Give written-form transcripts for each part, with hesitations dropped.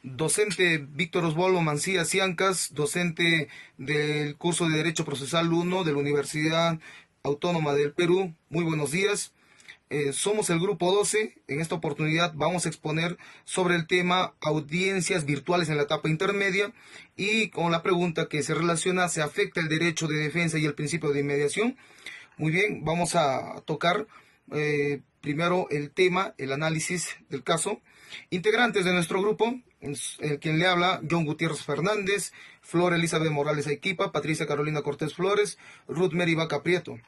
docente Víctor Osvaldo Mancía Ciancas, docente del curso de Derecho Procesal 1 de la Universidad Autónoma del Perú. Muy buenos días. Somos el grupo 12. En esta oportunidad vamos a exponer sobre el tema audiencias virtuales en la etapa intermedia y con la pregunta que se relaciona: ¿se afecta el derecho de defensa y el principio de inmediación? Muy bien, vamos a tocar primero el tema, el análisis del caso. Integrantes de nuestro grupo: quien le habla, John Gutiérrez Fernández, Flor Elizabeth Morales Aiquipa, Patricia Carolina Cortés Flores, Ruth Mary Vaca Prieto.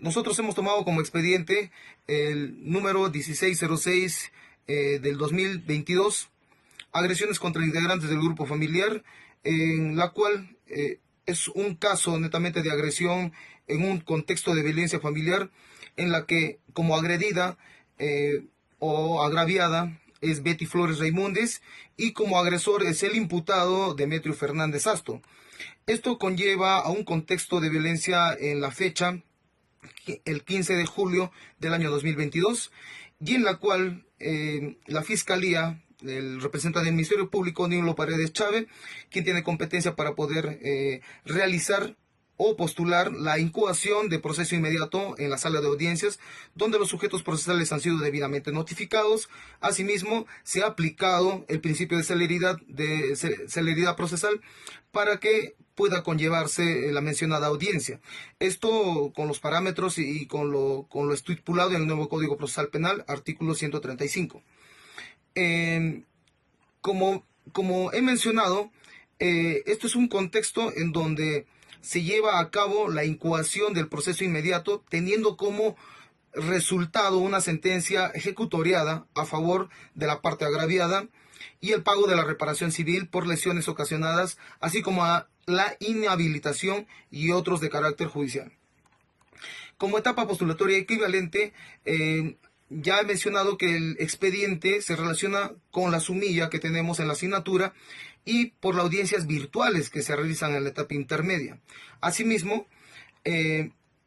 Nosotros hemos tomado como expediente el número 1606 del 2022, agresiones contra integrantes del grupo familiar, en la cual es un caso netamente de agresión en un contexto de violencia familiar, en la que como agredida o agraviada es Betty Flores Raimundes y como agresor es el imputado Demetrio Fernández Asto. Esto conlleva a un contexto de violencia en la fecha, el 15 de julio del año 2022, y en la cual la Fiscalía, el representante del Ministerio Público, Nilo Paredes Chávez, quien tiene competencia para poder realizar o postular la incoación de proceso inmediato en la sala de audiencias, donde los sujetos procesales han sido debidamente notificados. Asimismo, se ha aplicado el principio de celeridad procesal para que pueda conllevarse la mencionada audiencia. Esto con los parámetros y con lo estipulado en el nuevo Código Procesal Penal, artículo 135. Eh, como he mencionado, esto es un contexto en donde se lleva a cabo la incoación del proceso inmediato, teniendo como resultado una sentencia ejecutoriada a favor de la parte agraviada y el pago de la reparación civil por lesiones ocasionadas, así como a la inhabilitación y otros de carácter judicial. Como etapa postulatoria equivalente, ya he mencionado que el expediente se relaciona con la sumilla que tenemos en la asignatura y por las audiencias virtuales que se realizan en la etapa intermedia. Asimismo,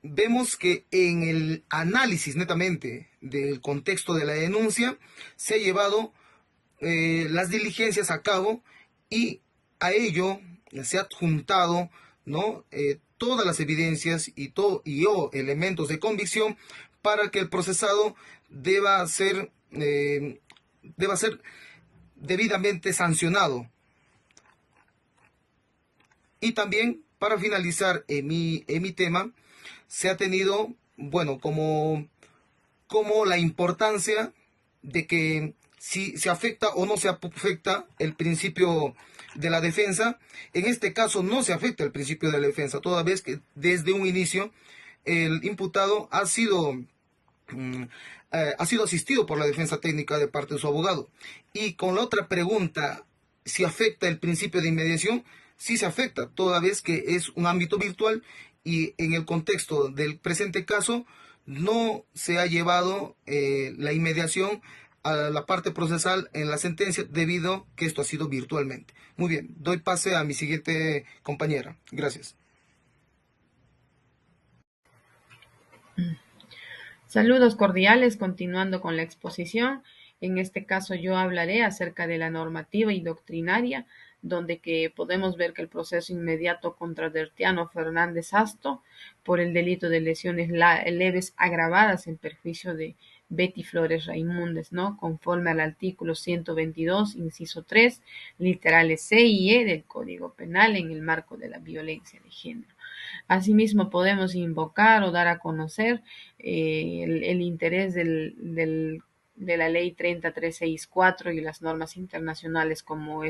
vemos que en el análisis netamente del contexto de la denuncia se ha llevado las diligencias a cabo y a ello se ha adjuntado, ¿no? Todas las evidencias o elementos de convicción para que el procesado deba ser debidamente sancionado. Y también, para finalizar en mi tema, se ha tenido, bueno, como la importancia de que si se afecta o no se afecta el principio de la defensa. En este caso no se afecta el principio de la defensa, toda vez que desde un inicio el imputado mm, ha sido asistido por la defensa técnica de parte de su abogado. Y con la otra pregunta, si afecta el principio de inmediación, sí se afecta, toda vez que es un ámbito virtual y en el contexto del presente caso no se ha llevado la inmediación a la parte procesal en la sentencia debido que esto ha sido virtualmente. Muy bien, doy pase a mi siguiente compañera. Gracias. Saludos cordiales, continuando con la exposición. En este caso yo hablaré acerca de la normativa y doctrinaria, donde que podemos ver que el proceso inmediato contra Dertiano Fernández Asto por el delito de lesiones leves agravadas en perjuicio de Betty Flores Raimundes, ¿no? Conforme al artículo 122, inciso 3, literales C y E del Código Penal en el marco de la violencia de género. Asimismo, podemos invocar o dar a conocer el interés de la ley 30364 y las normas internacionales como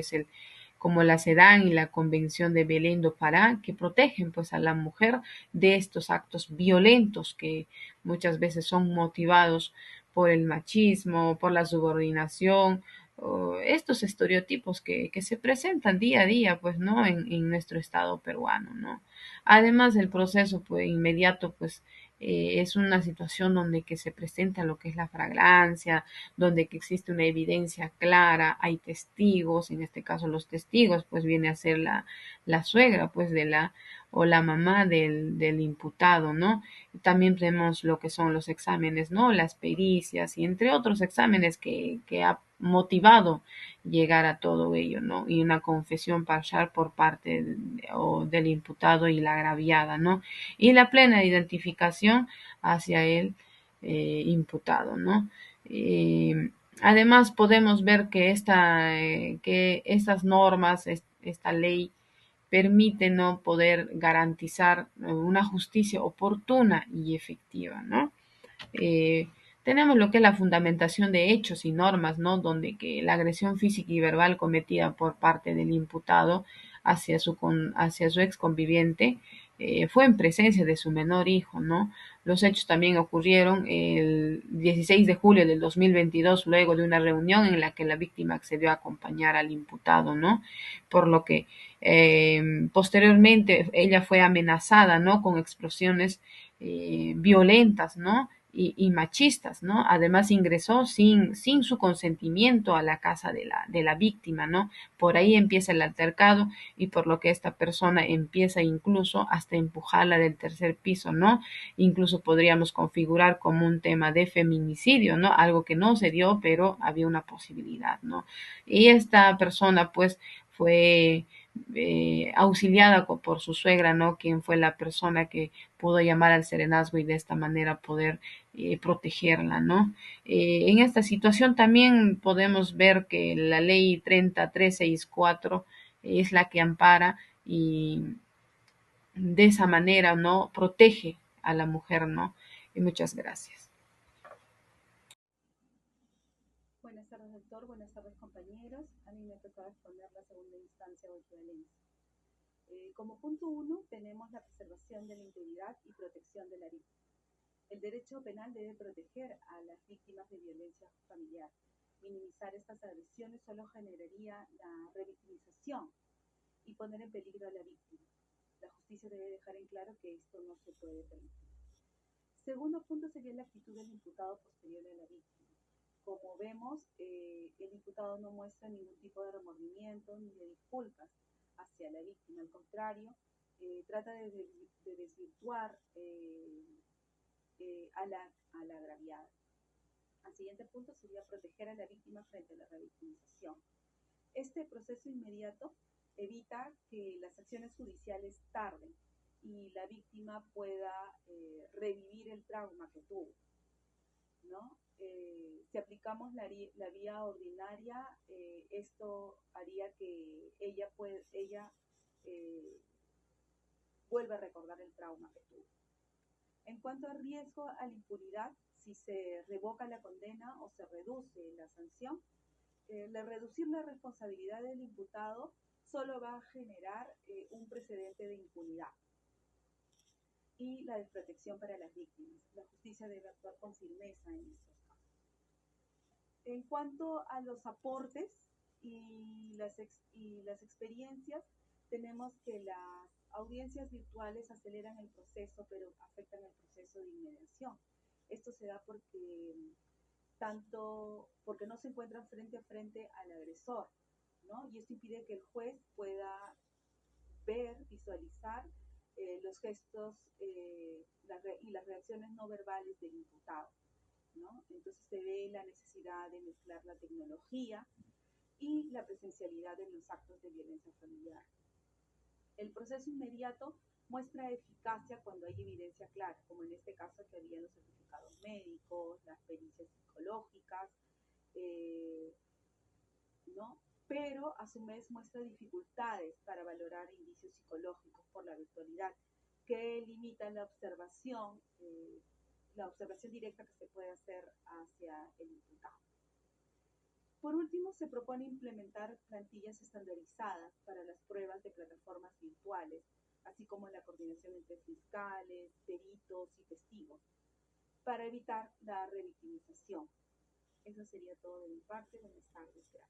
la CEDAW y la Convención de Belém do Pará, que protegen pues a la mujer de estos actos violentos que muchas veces son motivados por el machismo, por la subordinación, o estos estereotipos que se presentan día a día, pues, ¿no? En nuestro estado peruano, ¿no? Además, el proceso pues, inmediato, pues, es una situación donde que se presenta lo que es la flagrancia, donde que existe una evidencia clara, hay testigos, en este caso los testigos, pues viene a ser la suegra, pues, o la mamá del imputado, ¿no? También tenemos lo que son los exámenes, ¿no? Las pericias y entre otros exámenes que motivado llegar a todo ello, ¿no? Y una confesión parcial por parte del imputado y la agraviada, ¿no? Y la plena identificación hacia el imputado, ¿no? Eh, Además, podemos ver que estas normas, esta ley, permite no poder garantizar una justicia oportuna y efectiva, ¿no? Eh, Tenemos lo que es la fundamentación de hechos y normas, ¿no? Donde que la agresión física y verbal cometida por parte del imputado hacia su ex conviviente fue en presencia de su menor hijo, ¿no? Los hechos también ocurrieron el 16 de julio del 2022, luego de una reunión en la que la víctima accedió a acompañar al imputado, ¿no? Por lo que posteriormente ella fue amenazada, ¿no? Con explosiones violentas, ¿no? Y machistas, ¿no? Además ingresó sin su consentimiento a la casa de la víctima, ¿no? Por ahí empieza el altercado y por lo que esta persona empieza incluso hasta empujarla del tercer piso, ¿no? Incluso podríamos configurar como un tema de feminicidio, ¿no? Algo que no se dio, pero había una posibilidad, ¿no? Y esta persona pues fue auxiliada por su suegra, ¿no? Quien fue la persona que pudo llamar al serenazgo y de esta manera poder protegerla, ¿no? En esta situación también podemos ver que la ley 30364 es la que ampara y de esa manera, ¿no? Protege a la mujer, ¿no? Y muchas gracias. Buenas tardes, doctor. Buenas tardes, compañeros. A mí me toca responder la segunda instancia o equivalencia. Como punto uno, tenemos la preservación de la integridad y protección de la víctima. El derecho penal debe proteger a las víctimas de violencia familiar. Minimizar estas agresiones solo generaría la revictimización y poner en peligro a la víctima. La justicia debe dejar en claro que esto no se puede permitir. Segundo punto sería la actitud del imputado posterior a la víctima. Como vemos, el imputado no muestra ningún tipo de remordimiento ni de disculpas hacia la víctima. Al contrario, trata de desvirtuar a la agraviada. Al siguiente punto sería proteger a la víctima frente a la revictimización. Este proceso inmediato evita que las acciones judiciales tarden y la víctima pueda revivir el trauma que tuvo, ¿no? Si aplicamos la vía ordinaria, esto haría que ella vuelva a recordar el trauma que tuvo. En cuanto al riesgo a la impunidad, si se revoca la condena o se reduce la sanción, reducir la responsabilidad del imputado solo va a generar un precedente de impunidad y la desprotección para las víctimas. La justicia debe actuar con firmeza en estos casos. En cuanto a los aportes y las experiencias, tenemos que las audiencias virtuales aceleran el proceso, pero afectan el proceso de inmediación. Esto se da porque no se encuentran frente a frente al agresor, ¿no? Y esto impide que el juez pueda ver, visualizar los gestos y las reacciones no verbales del imputado, ¿no? Entonces se ve la necesidad de mezclar la tecnología y la presencialidad en los actos de violencia familiar. El proceso inmediato muestra eficacia cuando hay evidencia clara, como en este caso que había los certificados médicos, las pericias psicológicas, ¿no? Pero a su vez muestra dificultades para valorar indicios psicológicos por la virtualidad, que limitan la observación directa que se puede hacer hacia el imputado. Por último, se propone implementar plantillas estandarizadas para las pruebas de plataformas virtuales, así como la coordinación entre fiscales, peritos y testigos, para evitar la revictimización. Eso sería todo de mi parte. Buenas tardes. Gracias.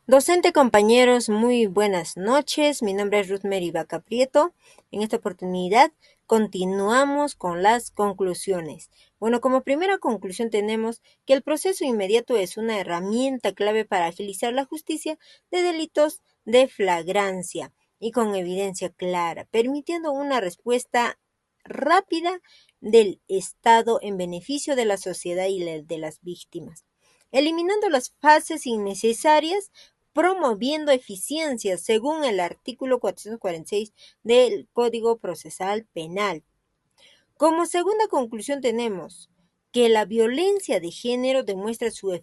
Docente, compañeros, muy buenas noches. Mi nombre es Ruth Mary Vaca Prieto. En esta oportunidad continuamos con las conclusiones. Bueno, como primera conclusión tenemos que el proceso inmediato es una herramienta clave para agilizar la justicia de delitos de flagrancia y con evidencia clara, permitiendo una respuesta rápida del Estado en beneficio de la sociedad y de las víctimas. eliminando las fases innecesarias, promoviendo eficiencia según el artículo 446 del Código Procesal Penal. Como segunda conclusión tenemos que la violencia de género demuestra su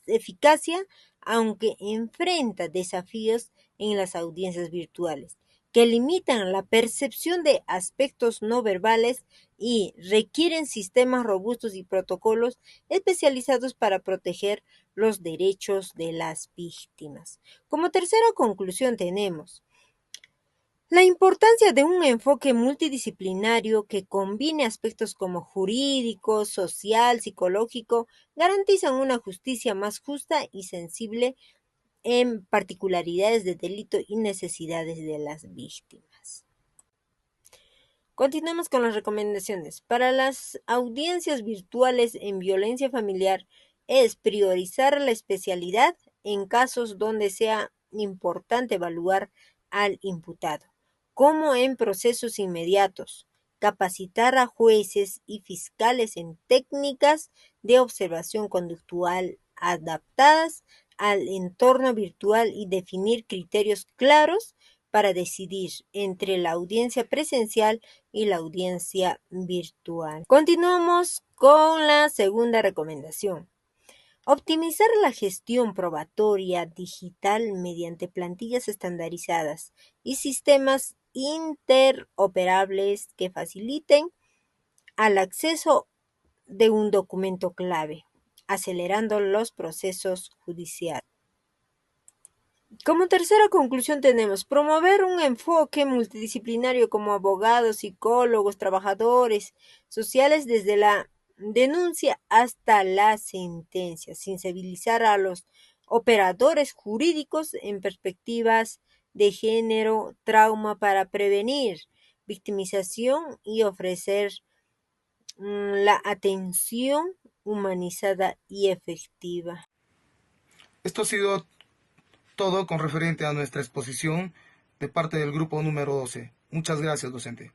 eficacia, aunque enfrenta desafíos en las audiencias virtuales, que limitan la percepción de aspectos no verbales y requieren sistemas robustos y protocolos especializados para proteger los derechos de las víctimas. Como tercera conclusión tenemos la importancia de un enfoque multidisciplinario que combine aspectos como jurídico, social, psicológico, garantizan una justicia más justa y sensible en particularidades de delito y necesidades de las víctimas. Continuamos con las recomendaciones. Para las audiencias virtuales en violencia familiar es priorizar la especialidad en casos donde sea importante evaluar al imputado, como en procesos inmediatos, capacitar a jueces y fiscales en técnicas de observación conductual adaptadas al entorno virtual y definir criterios claros para decidir entre la audiencia presencial y la audiencia virtual. Continuamos con la segunda recomendación. Optimizar la gestión probatoria digital mediante plantillas estandarizadas y sistemas interoperables que faciliten al acceso de un documento clave, acelerando los procesos judiciales. Como tercera conclusión tenemos promover un enfoque multidisciplinario como abogados, psicólogos, trabajadores sociales desde la denuncia hasta la sentencia, sensibilizar a los operadores jurídicos en perspectivas de género, trauma para prevenir victimización y ofrecer la atención humanizada y efectiva. Esto ha sido todo con referente a nuestra exposición de parte del grupo número 12. Muchas gracias, docente.